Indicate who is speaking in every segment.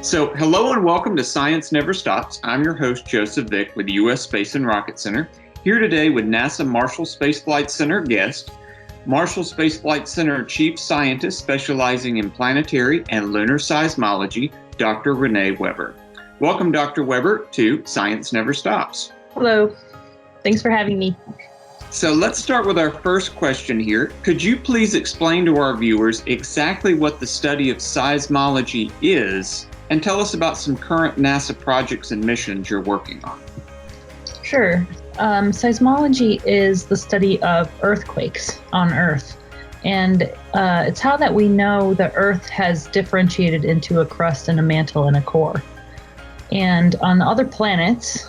Speaker 1: So, hello and welcome to Science Never Stops. I'm your host, Joseph Vick with the U.S. Space and Rocket Center, here today with NASA Marshall Space Flight Center guest, Marshall Space Flight Center Chief Scientist specializing in planetary and lunar seismology, Dr. Renee Weber. Welcome, Dr. Weber, to Science Never Stops.
Speaker 2: Hello. Thanks for having me.
Speaker 1: So let's start with our first question here. Could you please explain to our viewers exactly what the study of seismology is, and tell us about some current NASA projects and missions you're working on?
Speaker 2: Sure. Seismology is the study of earthquakes on Earth. And it's how that we know the Earth has differentiated into a crust and a mantle and a core. And on other planets,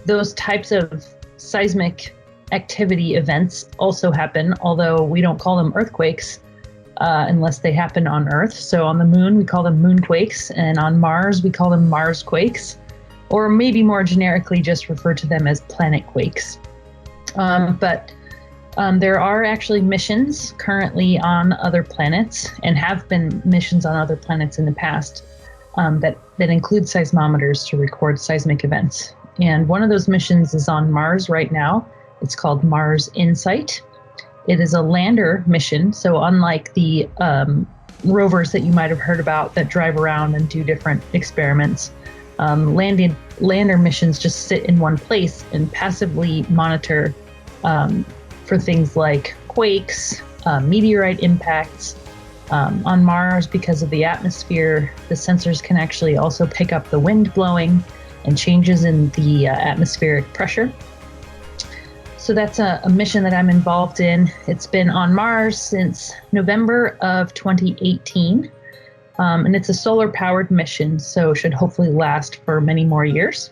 Speaker 2: those types of seismic activity events also happen, although we don't call them earthquakes unless they happen on Earth. So on the moon, we call them moonquakes, and on Mars, we call them Marsquakes, or maybe more generically just refer to them as planet quakes. But there are actually missions currently on other planets, and have been missions on other planets in the past, that include seismometers to record seismic events. And one of those missions is on Mars right now. It's called Mars InSight. It is a lander mission, so unlike the rovers that you might have heard about that drive around and do different experiments, lander missions just sit in one place and passively monitor for things like quakes, meteorite impacts. On Mars, because of the atmosphere, the sensors can actually also pick up the wind blowing and changes in the atmospheric pressure. So that's a mission that I'm involved in. It's been on Mars since November of 2018, and it's a solar-powered mission, so should hopefully last for many more years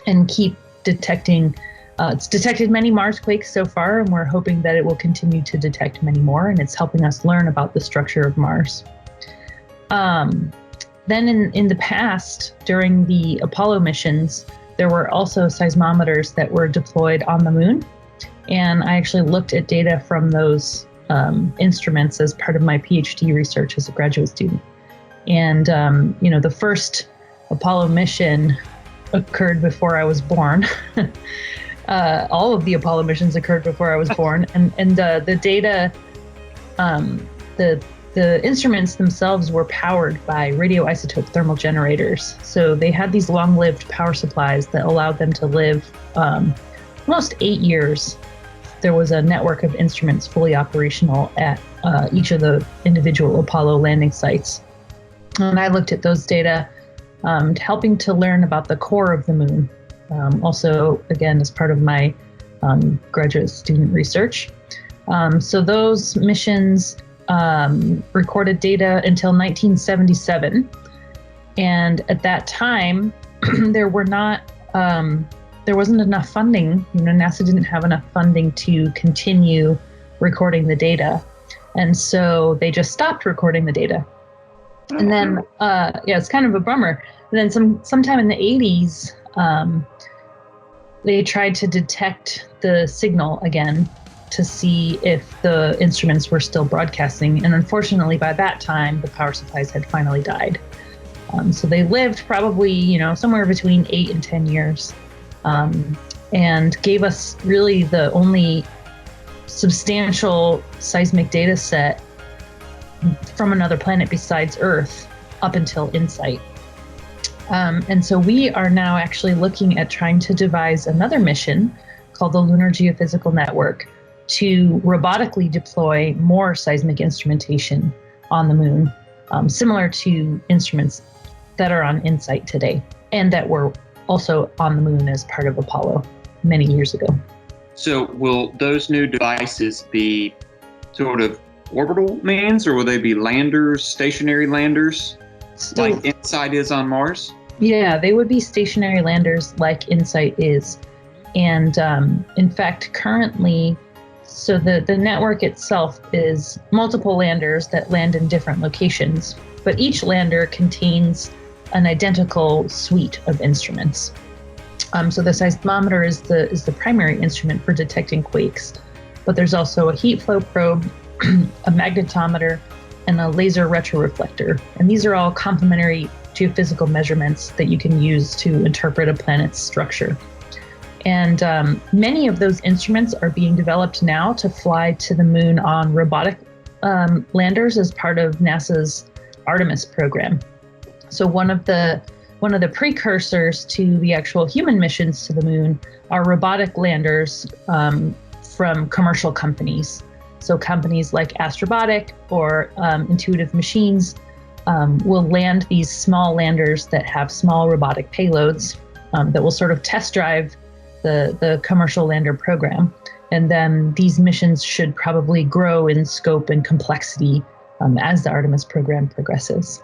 Speaker 2: and keep detecting. It's detected many Marsquakes so far, and we're hoping that it will continue to detect many more, and it's helping us learn about the structure of Mars. Then in the past, during the Apollo missions, there were also seismometers that were deployed on the moon. And I actually looked at data from those instruments as part of my PhD research as a graduate student. And, the first Apollo mission occurred before I was born. All of the Apollo missions occurred before I was born. And the data, the instruments themselves were powered by radioisotope thermal generators. So they had these long-lived power supplies that allowed them to live almost 8 years. There was a network of instruments fully operational at each of the individual Apollo landing sites. And I looked at those data, helping to learn about the core of the moon. Also, again, as part of my graduate student research. So those missions recorded data until 1977, and at that time there wasn't enough funding. NASA didn't have enough funding to continue recording the data, and so they just stopped recording the data. And then it's kind of a bummer. And then sometime in the 80s, they tried to detect the signal again to see if the instruments were still broadcasting. And unfortunately, by that time, the power supplies had finally died. So they lived probably, somewhere between 8 and 10 years, and gave us really the only substantial seismic data set from another planet besides Earth up until InSight. And so we are now actually looking at trying to devise another mission called the Lunar Geophysical Network to robotically deploy more seismic instrumentation on the moon, similar to instruments that are on InSight today, and that were also on the moon as part of Apollo many years ago.
Speaker 1: So will those new devices be sort of orbital means, or will they be landers, stationary landers, like InSight is on Mars?
Speaker 2: Yeah, they would be stationary landers like InSight is. And in fact, currently, so the network itself is multiple landers that land in different locations, but each lander contains an identical suite of instruments. So the seismometer is the primary instrument for detecting quakes, but there's also a heat flow probe, a magnetometer, and a laser retroreflector. And these are all complementary geophysical measurements that you can use to interpret a planet's structure. And many of those instruments are being developed now to fly to the moon on robotic landers as part of NASA's Artemis program. So one of the precursors to the actual human missions to the moon are robotic landers from commercial companies. So companies like Astrobotic or Intuitive Machines will land these small landers that have small robotic payloads that will sort of test drive the commercial lander program. And then these missions should probably grow in scope and complexity as the Artemis program progresses.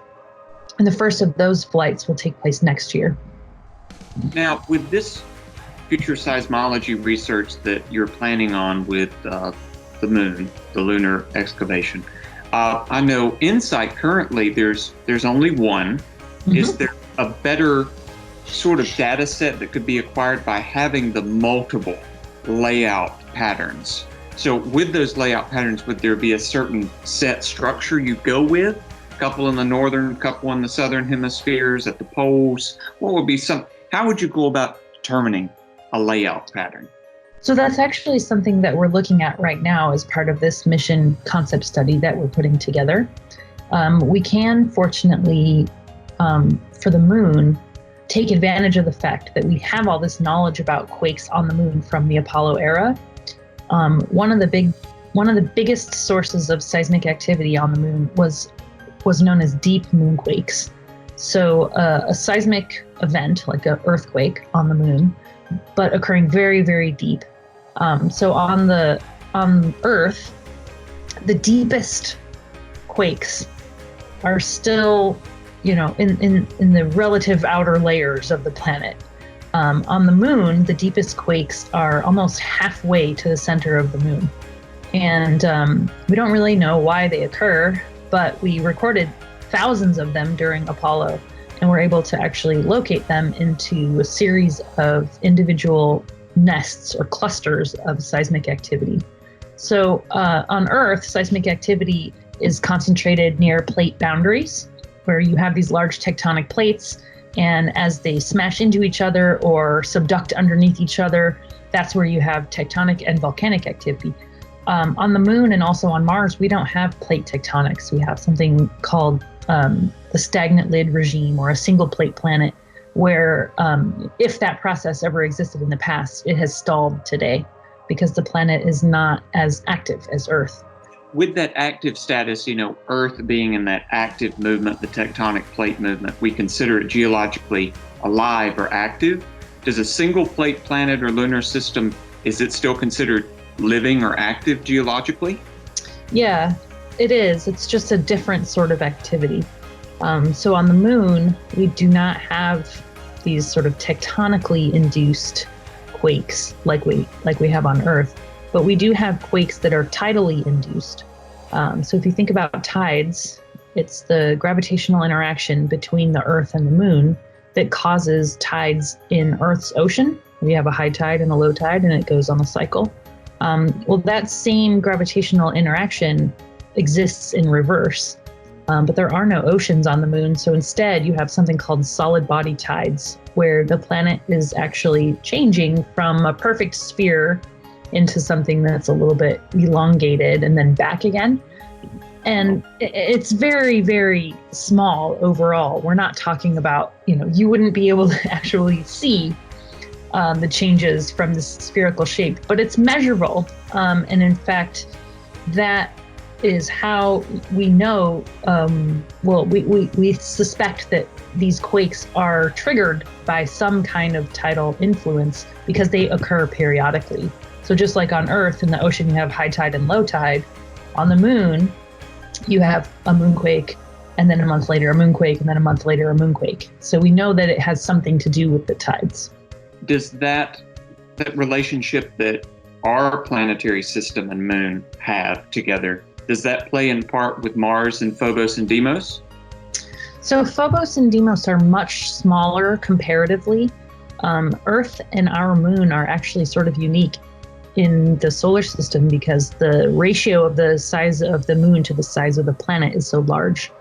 Speaker 2: And the first of those flights will take place next year.
Speaker 1: Now, with this future seismology research that you're planning on with the moon, the lunar excavation, I know InSight currently there's only one. Mm-hmm. Is there a better sort of data set that could be acquired by having the multiple layout patterns? So with those layout patterns, would there be a certain set structure you go with? A couple in the northern, couple in the southern hemispheres, at the poles? What would be how would you go about determining a layout pattern?
Speaker 2: So that's actually something that we're looking at right now as part of this mission concept study that we're putting together. We can, fortunately, for the moon, take advantage of the fact that we have all this knowledge about quakes on the moon from the Apollo era. One of the biggest sources of seismic activity on the moon was known as deep moonquakes. So a seismic event, like an earthquake on the moon, but occurring very, very deep. So on Earth, the deepest quakes are still, in the relative outer layers of the planet. On the moon, the deepest quakes are almost halfway to the center of the moon. And we don't really know why they occur, but we recorded thousands of them during Apollo, and we're able to actually locate them into a series of individual nests or clusters of seismic activity. So on Earth, seismic activity is concentrated near plate boundaries, where you have these large tectonic plates, and as they smash into each other or subduct underneath each other, that's where you have tectonic and volcanic activity. On the moon and also on Mars, we don't have plate tectonics. We have something called the stagnant lid regime, or a single plate planet, where if that process ever existed in the past, it has stalled today because the planet is not as active as Earth.
Speaker 1: With that active status, Earth being in that active movement, the tectonic plate movement, we consider it geologically alive or active. Does a single plate planet or lunar system, is it still considered living or active geologically?
Speaker 2: Yeah, it is. It's just a different sort of activity. So on the moon, we do not have these sort of tectonically induced quakes like we have on Earth, but we do have quakes that are tidally induced. So if you think about tides, it's the gravitational interaction between the Earth and the moon that causes tides in Earth's ocean. We have a high tide and a low tide, and it goes on a cycle. Well, that same gravitational interaction exists in reverse, but there are no oceans on the moon. So instead, you have something called solid body tides, where the planet is actually changing from a perfect sphere into something that's a little bit elongated and then back again. And it's very, very small overall. We're not talking about, you wouldn't be able to actually see the changes from this spherical shape, but it's measurable. And in fact, that is how we know, we suspect that these quakes are triggered by some kind of tidal influence because they occur periodically. So just like on Earth, in the ocean, you have high tide and low tide. On the moon, you have a moonquake, and then a month later a moonquake, and then a month later a moonquake. So we know that it has something to do with the tides.
Speaker 1: Does that relationship that our planetary system and moon have together, does that play in part with Mars and Phobos and Deimos?
Speaker 2: So Phobos and Deimos are much smaller comparatively. Earth and our moon are actually sort of unique in the solar system because the ratio of the size of the moon to the size of the planet is so large.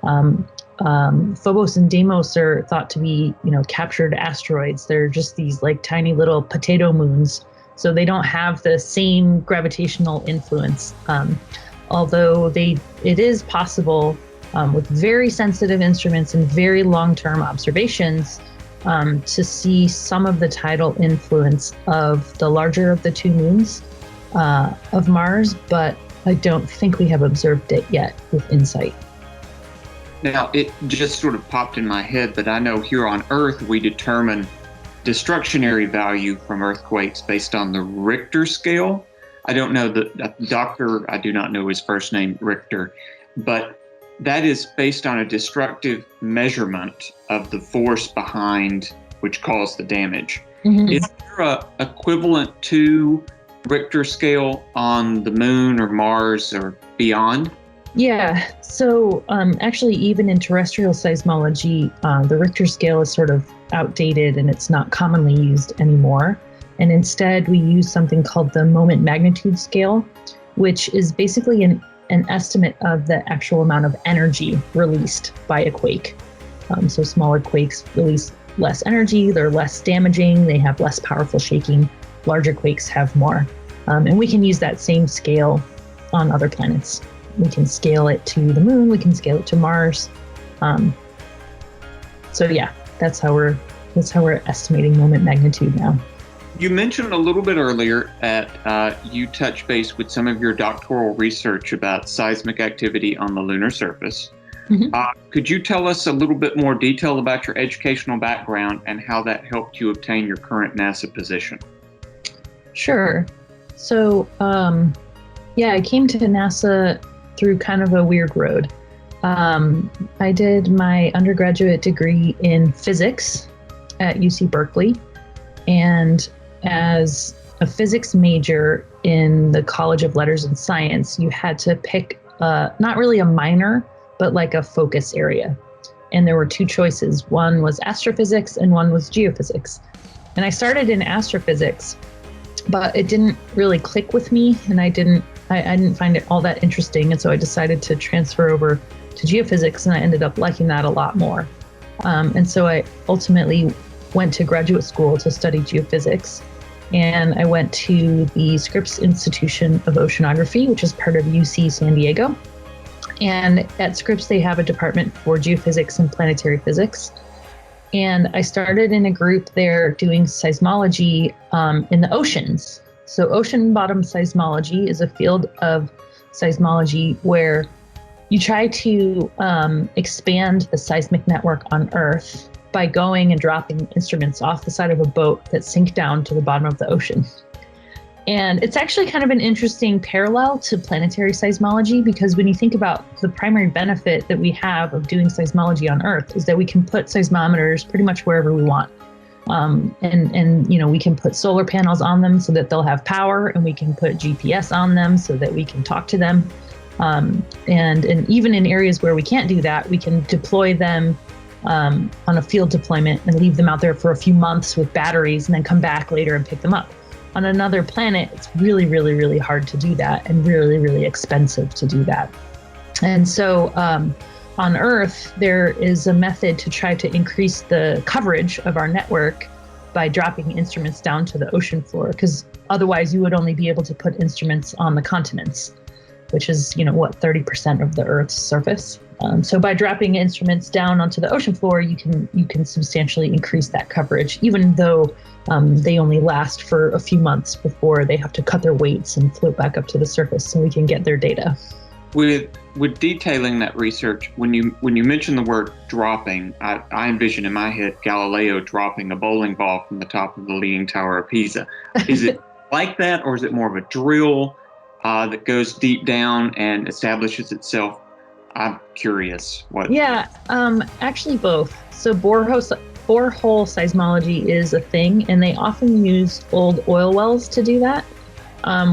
Speaker 2: Phobos and Deimos are thought to be, captured asteroids. They're just these like tiny little potato moons. So they don't have the same gravitational influence. Although it is possible with very sensitive instruments and very long-term observations to see some of the tidal influence of the larger of the two moons of Mars, but I don't think we have observed it yet with insight.
Speaker 1: Now, it just sort of popped in my head that I know here on Earth we determine destructionary value from earthquakes based on the Richter scale. I don't know I do not know his first name, Richter, but that is based on a destructive measurement of the force behind which caused the damage. Mm-hmm. Is there a equivalent to Richter scale on the moon or Mars or beyond?
Speaker 2: Yeah, so actually even in terrestrial seismology, the Richter scale is sort of outdated and it's not commonly used anymore. And instead we use something called the moment magnitude scale, which is basically an estimate of the actual amount of energy released by a quake. So smaller quakes release less energy, they're less damaging, they have less powerful shaking. Larger quakes have more. And we can use that same scale on other planets. We can scale it to the moon, we can scale it to Mars. So yeah, that's how we're estimating moment magnitude now.
Speaker 1: You mentioned a little bit earlier that you touched base with some of your doctoral research about seismic activity on the lunar surface. Mm-hmm. Could you tell us a little bit more detail about your educational background and how that helped you obtain your current NASA position?
Speaker 2: Sure. So, I came to NASA through kind of a weird road. I did my undergraduate degree in physics at UC Berkeley, and as a physics major in the College of Letters and Science, you had to pick not really a minor, but like a focus area. And there were two choices. One was astrophysics and one was geophysics. And I started in astrophysics, but it didn't really click with me, and I didn't find it all that interesting. And so I decided to transfer over to geophysics, and I ended up liking that a lot more. And so I ultimately went to graduate school to study geophysics, and I went to the Scripps Institution of Oceanography, which is part of UC San Diego. And at Scripps, they have a department for geophysics and planetary physics. And I started in a group there doing seismology in the oceans. So ocean bottom seismology is a field of seismology where you try to expand the seismic network on Earth by going and dropping instruments off the side of a boat that sink down to the bottom of the ocean. And it's actually kind of an interesting parallel to planetary seismology, because when you think about the primary benefit that we have of doing seismology on Earth is that we can put seismometers pretty much wherever we want. And we can put solar panels on them so that they'll have power, and we can put GPS on them so that we can talk to them. And even in areas where we can't do that, we can deploy them on a field deployment and leave them out there for a few months with batteries and then come back later and pick them up. On another planet, it's really, really, really hard to do that, and really, really expensive to do that. And so on Earth, there is a method to try to increase the coverage of our network by dropping instruments down to the ocean floor, because otherwise you would only be able to put instruments on the continents, which is, 30% of the Earth's surface. So by dropping instruments down onto the ocean floor, you can substantially increase that coverage, even though they only last for a few months before they have to cut their weights and float back up to the surface so we can get their data.
Speaker 1: With detailing that research, when you mention the word dropping, I envision in my head Galileo dropping a bowling ball from the top of the Leaning Tower of Pisa. Is it like that, or is it more of a drill that goes deep down and establishes itself? I'm curious.
Speaker 2: Yeah, actually both. So borehole seismology is a thing, and they often use old oil wells to do that,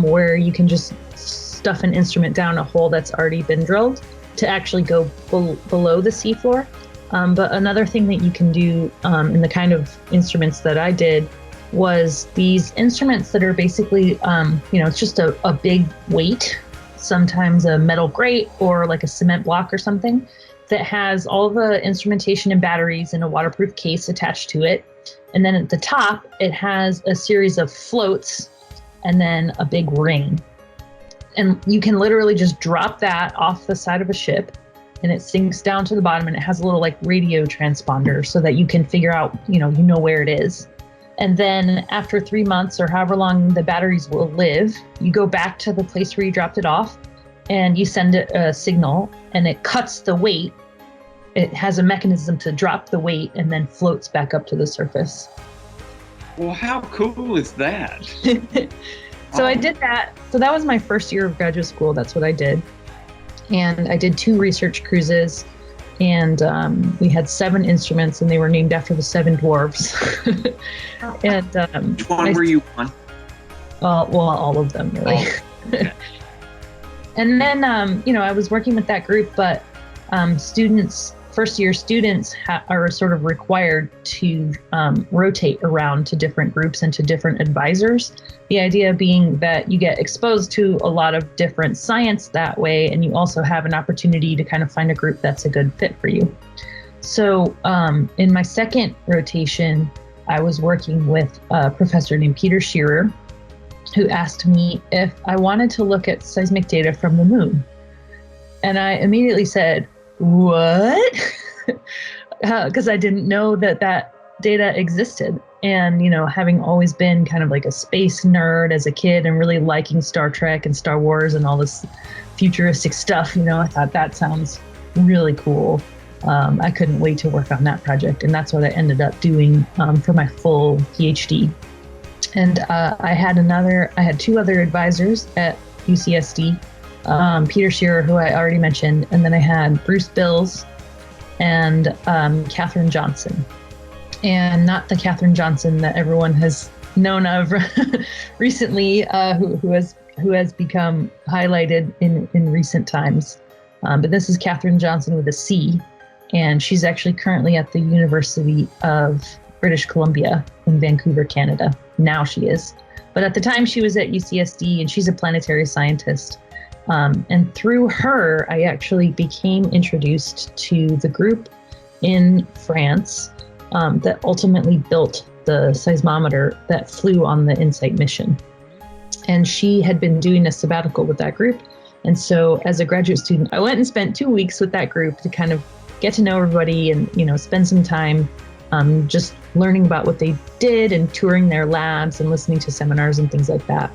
Speaker 2: where you can just stuff an instrument down a hole that's already been drilled to actually go below the seafloor. But another thing that you can do in the kind of instruments that I did was these instruments that are basically, it's just a big weight, sometimes a metal grate or like a cement block or something, that has all the instrumentation and batteries in a waterproof case attached to it. And then at the top, it has a series of floats and then a big ring. And you can literally just drop that off the side of a ship and it sinks down to the bottom, and it has a little like radio transponder so that you can figure out, you know where it is. And then after 3 months or however long the batteries will live, you go back to the place where you dropped it off and you send it a signal, and it cuts the weight. It has a mechanism to drop the weight and then floats back up to the surface.
Speaker 1: Well, how cool is that?
Speaker 2: So I did that. So that was my first year of graduate school. That's what I did. And I did 2 research cruises, and we had 7 instruments, and they were named after the 7 dwarves. And
Speaker 1: which one were you on?
Speaker 2: Well, all of them, really.
Speaker 1: Oh, okay.
Speaker 2: And then, I was working with that group, but first-year students are sort of required to rotate around to different groups and to different advisors. The idea being that you get exposed to a lot of different science that way, and you also have an opportunity to kind of find a group that's a good fit for you. So in my second rotation, I was working with a professor named Peter Shearer, who asked me if I wanted to look at seismic data from the moon. And I immediately said, what? Because I didn't know that data existed. And, having always been kind of like a space nerd as a kid and really liking Star Trek and Star Wars and all this futuristic stuff, I thought that sounds really cool. I couldn't wait to work on that project. And that's what I ended up doing for my full PhD. And I had 2 other advisors at UCSD, Peter Shearer, who I already mentioned, and then I had Bruce Bills and Catherine Johnson. And not the Catherine Johnson that everyone has known of recently, who has become highlighted in recent times. But this is Catherine Johnson with a C, and she's actually currently at the University of British Columbia in Vancouver, Canada. Now she is. But at the time she was at UCSD, and she's a planetary scientist. And through her, I actually became introduced to the group in France that ultimately built the seismometer that flew on the InSight mission. And she had been doing a sabbatical with that group. And so as a graduate student, I went and spent 2 weeks with that group to kind of get to know everybody and, spend some time just learning about what they did and touring their labs and listening to seminars and things like that.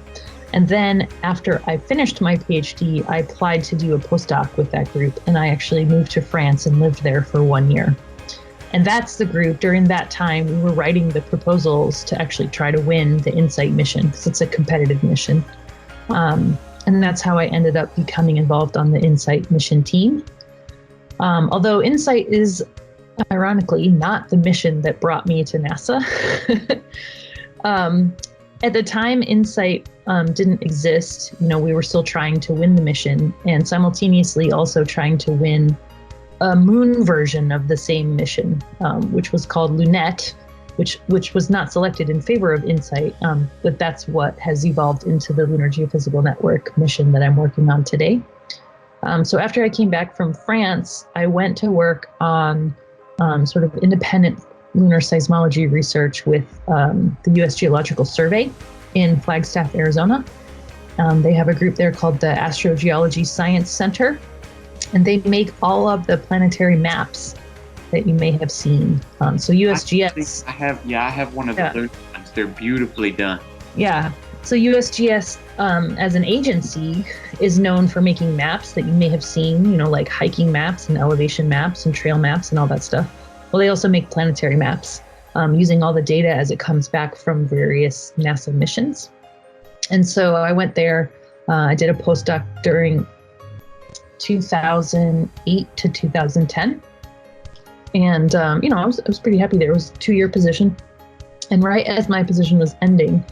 Speaker 2: And then after I finished my PhD, I applied to do a postdoc with that group, and I actually moved to France and lived there for 1 year. And that's the group. During that time, we were writing the proposals to actually try to win the InSight mission, because it's a competitive mission. And that's how I ended up becoming involved on the InSight mission team. Although InSight is, ironically, not the mission that brought me to NASA. At the time, InSight didn't exist. We were still trying to win the mission, and simultaneously also trying to win a moon version of the same mission, which was called Lunette, which was not selected in favor of InSight, but that's what has evolved into the Lunar Geophysical Network mission that I'm working on today. So after I came back from France, I went to work on sort of independent lunar seismology research with the U.S. Geological Survey in Flagstaff, Arizona. They have a group there called the Astrogeology Science Center, and they make all of the planetary maps that you may have seen. So USGS.
Speaker 1: I have one of those ones. They're beautifully done.
Speaker 2: Yeah. So USGS as an agency is known for making maps that you may have seen, like hiking maps and elevation maps and trail maps and all that stuff. Well, they also make planetary maps using all the data as it comes back from various NASA missions. And so I went there. I did a postdoc during 2008 to 2010. And, I was pretty happy there. It was a 2-year position. And right as my position was ending,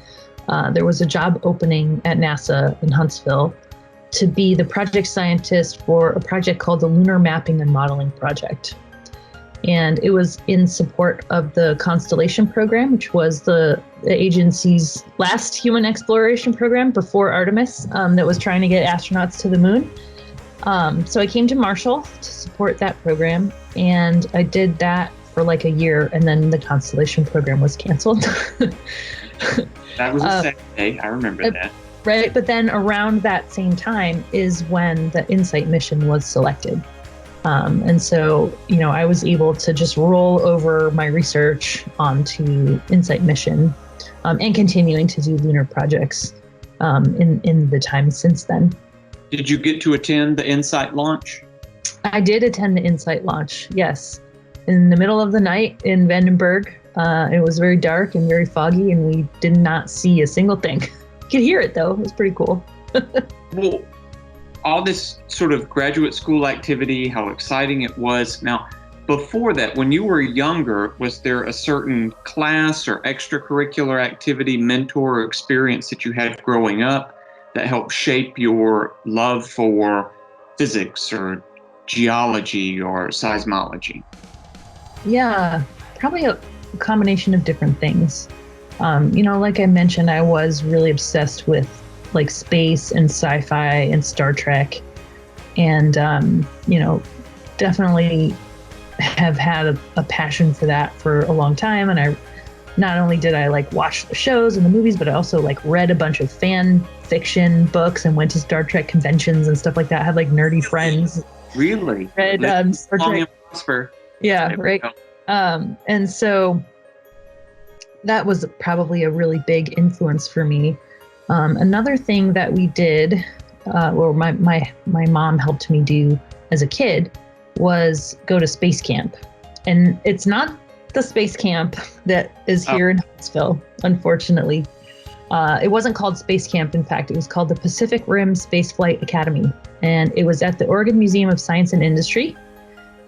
Speaker 2: there was a job opening at NASA in Huntsville to be the project scientist for a project called the Lunar Mapping and Modeling Project. And it was in support of the Constellation program, which was the agency's last human exploration program before Artemis, that was trying to get astronauts to the moon. So I came to Marshall to support that program, and I did that for like a year, and then the Constellation program was canceled.
Speaker 1: That was a sad day. I remember that.
Speaker 2: Right, but then around that same time is when the InSight mission was selected. And so, I was able to just roll over my research onto InSight mission, and continuing to do lunar projects in the time since then.
Speaker 1: Did you get to attend the InSight launch?
Speaker 2: I did attend the InSight launch, yes. In the middle of the night in Vandenberg. It was very dark and very foggy, and we did not see a single thing. You could hear it, though. It was pretty cool.
Speaker 1: Well, all this sort of graduate school activity, how exciting it was. Now, before that, when you were younger, was there a certain class or extracurricular activity, mentor, or experience that you had growing up that helped shape your love for physics or geology or seismology?
Speaker 2: Yeah, probably a combination of different things. Like I mentioned, I was really obsessed with like space and sci-fi and Star Trek, and definitely have had a passion for that for a long time. And I not only did I like watch the shows and the movies, but I also like read a bunch of fan fiction books and went to Star Trek conventions and stuff like that. I had like nerdy friends.
Speaker 1: Really?
Speaker 2: Read Star Trek. Yeah, right. And so that was probably a really big influence for me. Another thing that we did, or my mom helped me do as a kid, was go to space camp. And it's not the space camp that is here in Huntsville, unfortunately. It wasn't called Space Camp, in fact. It was called the Pacific Rim Spaceflight Academy. And it was at the Oregon Museum of Science and Industry.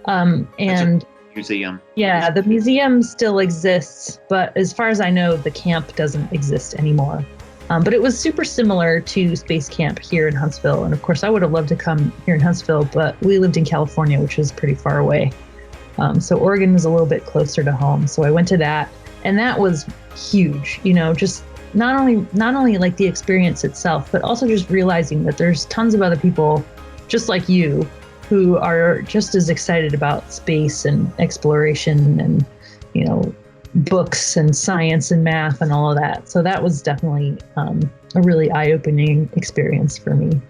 Speaker 2: And
Speaker 1: museum.
Speaker 2: Yeah, the museum still exists, but as far as I know, the camp doesn't exist anymore. But it was super similar to Space Camp here in Huntsville. And of course, I would have loved to come here in Huntsville, but we lived in California, which was pretty far away. So Oregon was a little bit closer to home. So I went to that, and that was huge, just not only like the experience itself, but also just realizing that there's tons of other people just like you who are just as excited about space and exploration and, books and science and math and all of that. So that was definitely a really eye-opening experience for me.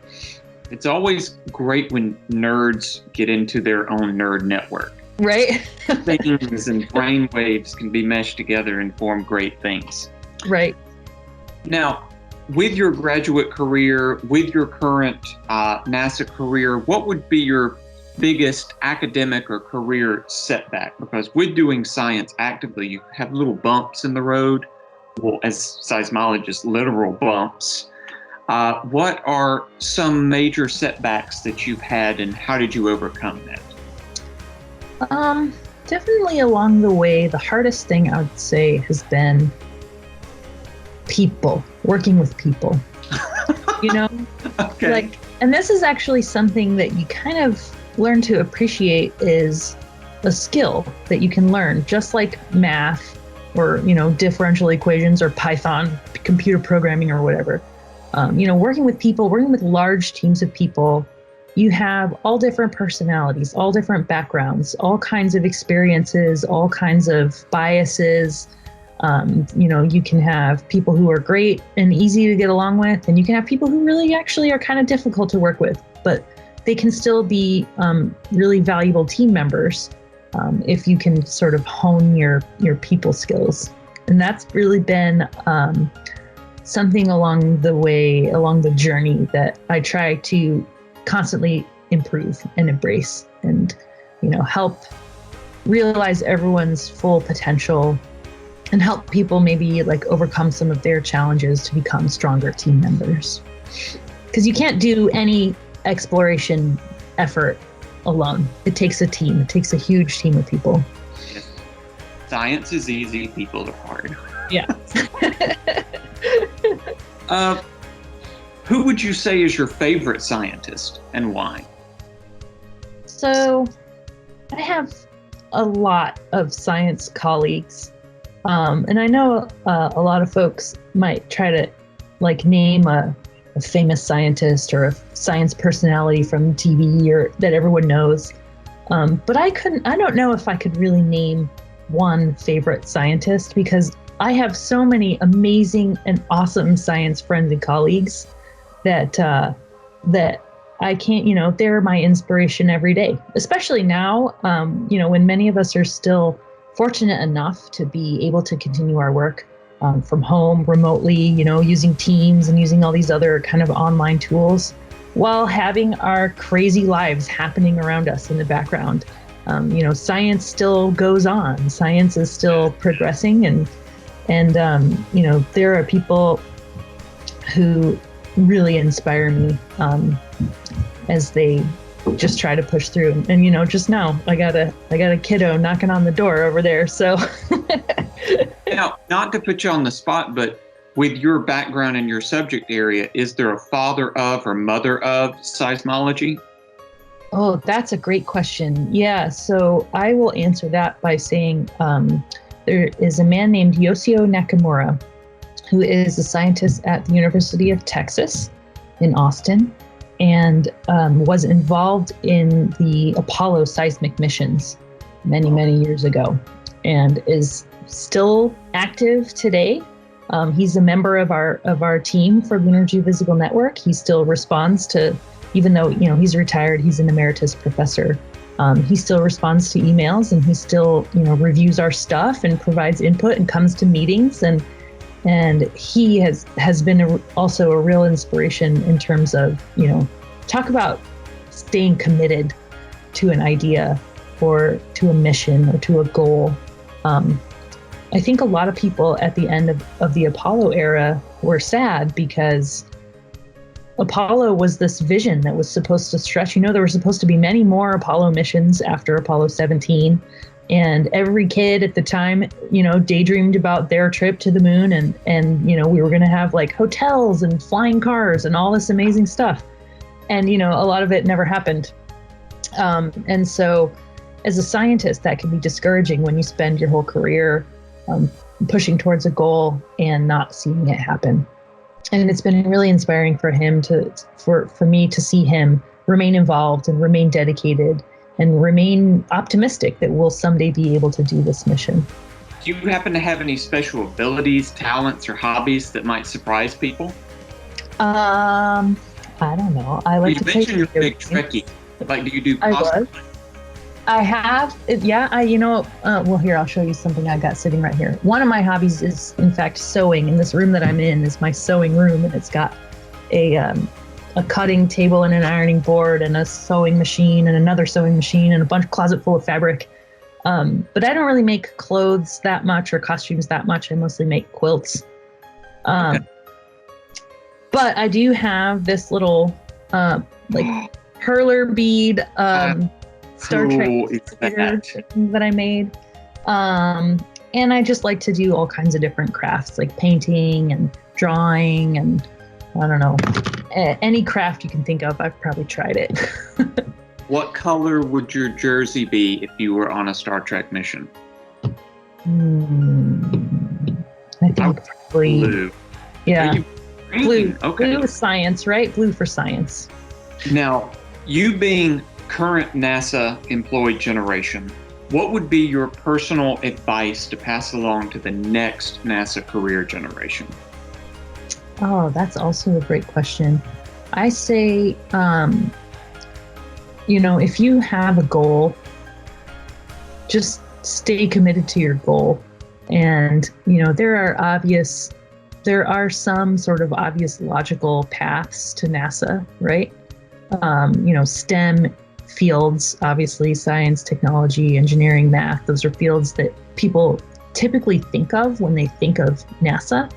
Speaker 1: It's always great when nerds get into their own nerd network.
Speaker 2: Right?
Speaker 1: Things and brain waves can be meshed together and form great things.
Speaker 2: Right.
Speaker 1: Now, with your graduate career, with your current NASA career, what would be your biggest academic or career setback? Because with doing science actively, you have little bumps in the road. Well, as seismologists, literal bumps. What are some major setbacks that you've had, and how did you overcome that?
Speaker 2: Definitely along the way, the hardest thing I would say has been people, working with people.
Speaker 1: Okay.
Speaker 2: And this is actually something that you kind of learn to appreciate, is a skill that you can learn, just like math or, differential equations or Python, computer programming or whatever. Working with people, working with large teams of people, you have all different personalities, all different backgrounds, all kinds of experiences, all kinds of biases. You can have people who are great and easy to get along with, and you can have people who really actually are kind of difficult to work with, but they can still be really valuable team members if you can sort of hone your people skills. And that's really been something along the journey that I try to constantly improve and embrace, and help realize everyone's full potential and help people maybe like overcome some of their challenges to become stronger team members. Because you can't do any exploration effort alone. It takes a team. It takes a huge team of people.
Speaker 1: Science is easy, people are hard.
Speaker 2: Yeah.
Speaker 1: Who would you say is your favorite scientist and why?
Speaker 2: So I have a lot of science colleagues. And I know a lot of folks might try to like name a famous scientist or a science personality from TV or that everyone knows. But I don't know if I could really name one favorite scientist because I have so many amazing and awesome science friends and colleagues that I can't, they're my inspiration every day, especially now, when many of us are still fortunate enough to be able to continue our work from home remotely, using Teams and using all these other kind of online tools while having our crazy lives happening around us in the background. Science still goes on. Science is still progressing and there are people who really inspire me as they just try to push through. And just now I got a kiddo knocking on the door over there. So
Speaker 1: now, not to put you on the spot, but with your background in your subject area, is there a father of or mother of seismology?
Speaker 2: Oh, that's a great question. Yeah, so I will answer that by saying there is a man named Yoshio Nakamura, who is a scientist at the University of Texas in Austin, and was involved in the Apollo seismic missions many, many years ago, and is still active today. He's a member of our team for Lunar Geophysical Network. He still responds to, even though he's retired, he's an emeritus professor. He still responds to emails, and he still reviews our stuff and provides input and comes to meetings, and he has been also a real inspiration in terms of talk about staying committed to an idea or to a mission or to a goal. I think a lot of people at the end of the Apollo era were sad because Apollo was this vision that was supposed to stretch. There were supposed to be many more Apollo missions after Apollo 17. And every kid at the time, daydreamed about their trip to the moon and we were going to have like hotels and flying cars and all this amazing stuff. And, a lot of it never happened. And so as a scientist, that can be discouraging when you spend your whole career pushing towards a goal and not seeing it happen. And it's been really inspiring for him for me to see him remain involved and remain dedicated and remain optimistic that we'll someday be able to do this mission.
Speaker 1: Do you happen to have any special abilities, talents, or hobbies that might surprise people?
Speaker 2: I don't know. I like to play
Speaker 1: video games. You mentioned you're a big Trekkie. Like, do you do cosplay?
Speaker 2: I have, yeah. Well, here, I'll show you something I got sitting right here. One of my hobbies is, in fact, sewing. And this room that I'm in is my sewing room, and it's got a cutting table and an ironing board and a sewing machine and another sewing machine and a closet full of fabric. But I don't really make clothes that much or costumes that much. I mostly make quilts. Okay. But I do have this little hurler bead Star Trek that I made. And I just like to do all kinds of different crafts, like painting and drawing and I don't know, any craft you can think of. I've probably tried it.
Speaker 1: What color would your jersey be if you were on a Star Trek mission?
Speaker 2: I think probably
Speaker 1: blue.
Speaker 2: Yeah. Blue.
Speaker 1: Okay.
Speaker 2: Blue is science, right? Blue for science.
Speaker 1: Now, you being current NASA employed generation, what would be your personal advice to pass along to the next NASA career generation?
Speaker 2: Oh, that's also a great question. I say, if you have a goal, just stay committed to your goal. And, there are some sort of obvious logical paths to NASA, right? STEM fields, obviously science, technology, engineering, math, those are fields that people typically think of when they think of NASA.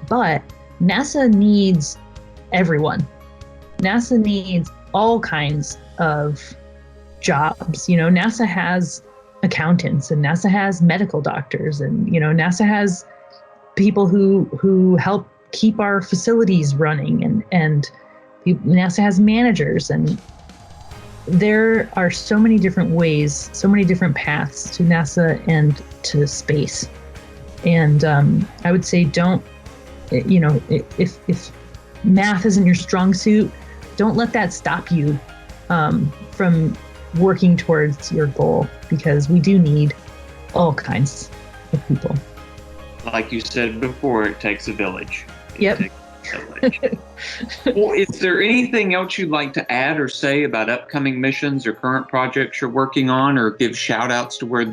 Speaker 2: But NASA needs everyone. NASA needs all kinds of jobs. NASA has accountants and NASA has medical doctors and, NASA has people who help keep our facilities running and NASA has managers and there are so many different ways, so many different paths to NASA and to space. And I would say if math isn't your strong suit, don't let that stop you from working towards your goal, because we do need all kinds of people.
Speaker 1: Like you said before, it takes a village.
Speaker 2: Yep.
Speaker 1: Well, is there anything else you'd like to add or say about upcoming missions or current projects you're working on, or give shout outs to where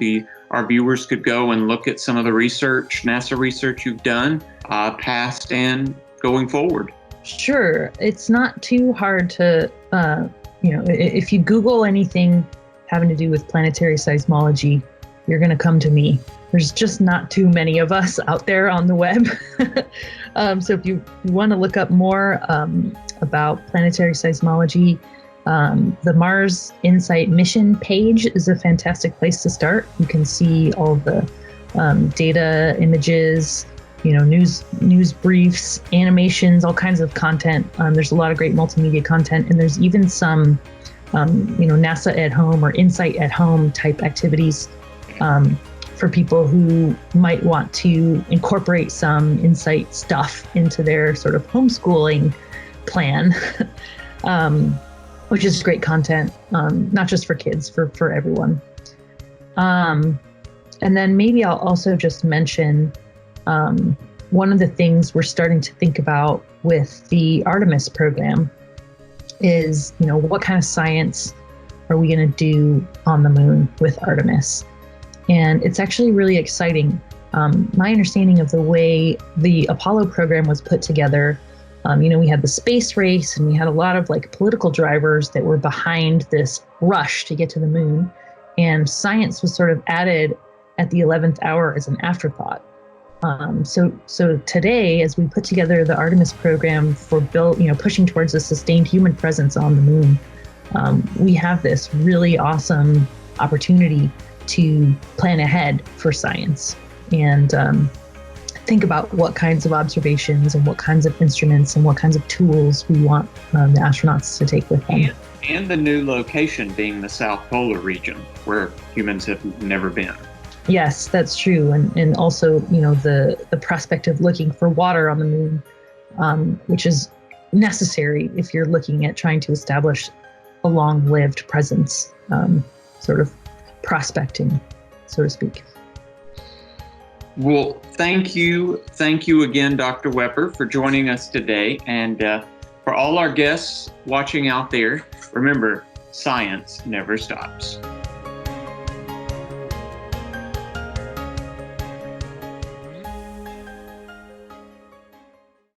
Speaker 1: our viewers could go and look at some of the research, NASA research you've done, past and going forward?
Speaker 2: Sure. It's not too hard to, if you Google anything having to do with planetary seismology, you're going to come to me. There's just not too many of us out there on the web. So if you want to look up more about planetary seismology, the Mars Insight mission page is a fantastic place to start. You can see all the data, images, news briefs, animations, all kinds of content. There's a lot of great multimedia content, and there's even some, NASA at home or Insight at home type activities for people who might want to incorporate some Insight stuff into their sort of homeschooling plan, which is great content, not just for kids, for everyone. And then maybe I'll also just mention one of the things we're starting to think about with the Artemis program is, what kind of science are we going to do on the moon with Artemis? And it's actually really exciting. My understanding of the way the Apollo program was put together, we had the space race and we had a lot of political drivers that were behind this rush to get to the moon. And science was sort of added at the 11th hour as an afterthought. So today, as we put together the Artemis program for pushing towards a sustained human presence on the moon, we have this really awesome opportunity to plan ahead for science and think about what kinds of observations and what kinds of instruments and what kinds of tools we want the astronauts to take with them.
Speaker 1: And the new location being the South Polar region, where humans have never been.
Speaker 2: Yes, that's true. And also, the prospect of looking for water on the moon, which is necessary if you're looking at trying to establish a long-lived presence, sort of prospecting, so to speak.
Speaker 1: Well, thank you. Thank you again, Dr. Weber, for joining us today. And for all our guests watching out there, remember, science never stops.